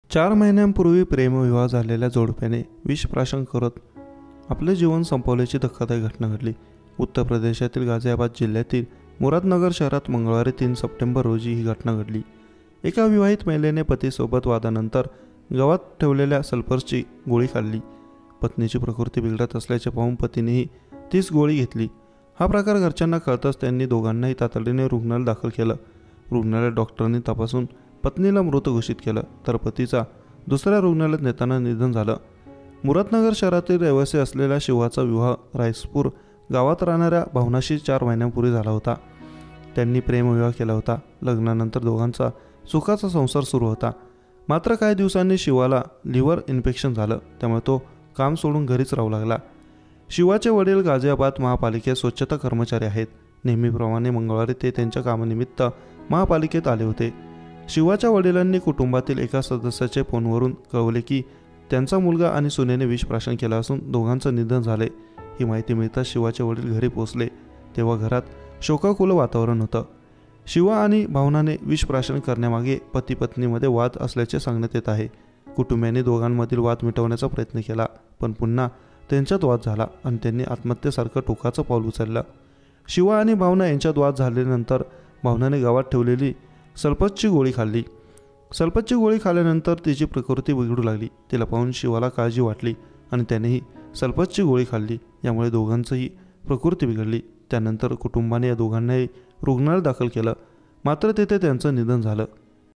4 महिन्यांपूर्वी प्रेमविवाह झालेल्या जोडप्याने विषप्राशन करत आपले जीवन संपवल्याची धक्कादायक घटना घडली. उत्तर प्रदेशातील गाझियाबाद जिल्ह्यातील मुरादनगर शहरात मंगळवारी 3 सप्टेंबर रोजी ही घटना घडली. एका विवाहित महिलेने पतीसोबत वादानंतर गावात ठेवलेल्या सल्फरची गोळी खाल्ली. पत्नीची प्रकृती बिघडत असल्याचे पाहून पतीनेही तीच गोळी घेतली. हा प्रकार घरच्यांना कळताच त्यांनी दोघांनाही तातडीने रुग्णालयात दाखल केलं. रुग्णालयात डॉक्टरांनी तपासून पत्नीला मृत घोषित केलं, तर पतीचा दुसऱ्या रुग्णालयात नेताना निधन झालं. मुरादनगर शहरातील रहिवासी असलेल्या शिवाचा विवाह रायसपूर गावात राहणाऱ्या भावनाशी 4 महिन्यांपूर्वी झाला होता. त्यांनी प्रेमविवाह केला होता. लग्नानंतर दोघांचा सुखाचा संसार सुरू होता. मात्र काही दिवसांनी शिवाला लिव्हर इन्फेक्शन झालं, त्यामुळे तो काम सोडून घरीच राहू लागला. शिवाचे वडील गाझियाबाद महापालिकेत स्वच्छता कर्मचारी आहेत. नेहमीप्रमाणे मंगळवारी ते त्यांच्या कामानिमित्त महापालिकेत आले होते. शिवाच्या वडिलांनी कुटुंबातील एका सदस्याचे फोनवरून कळवले की त्यांचा मुलगा आणि सुनेने विषप्राशन केलं असून दोघांचं निधन झाले. ही माहिती मिळताच शिवाचे वडील घरी पोहोचले, तेव्हा घरात शोकाकुल वातावरण होतं. शिवा आणि भावनाने विषप्राशन करण्यामागे पती पत्नीमध्ये वाद असल्याचे सांगण्यात येत आहे. कुटुंबियांनी दोघांमधील वाद मिटवण्याचा प्रयत्न केला, पण पुन्हा त्यांच्यात वाद झाला आणि त्यांनी आत्महत्येसारखं टोकाचं पाऊल उचललं. शिवा आणि भावना यांच्यात वाद झाल्यानंतर भावनाने गावात ठेवलेली सल्फरची गोळी खाल्ली. सल्फरची गोळी खाल्ल्यानंतर तिची प्रकृती बिघडू लागली. तिला पाहून शिवाला काळजी वाटली आणि त्यानेही सल्फरची गोळी खाल्ली. यामुळे दोघांचंही प्रकृती बिघडली. त्यानंतर कुटुंबाने या दोघांनाही रुग्णालयात दाखल केलं, मात्र तेथे त्यांचं निधन झालं.